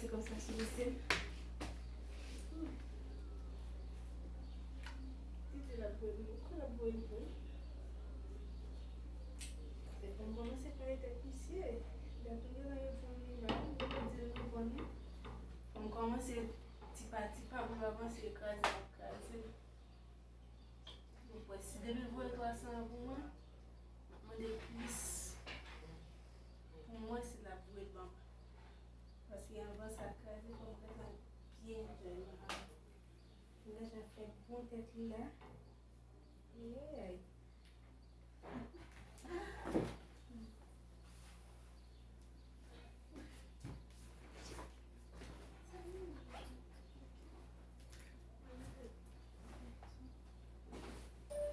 mettre comme ça sur le ciel. C'était la bonne. Pourquoi la bonne? C'est comme commencer par être épicier. Il y a tout le monde. On commence petit à petit, pas pour avancer, écraser. Donc, si 2300 pour moi, je plus. Pour moi, c'est la bouée de banque. Parce qu'avant, ça crase complètement bien. Là, j'ai fait bon tête là. Yeah.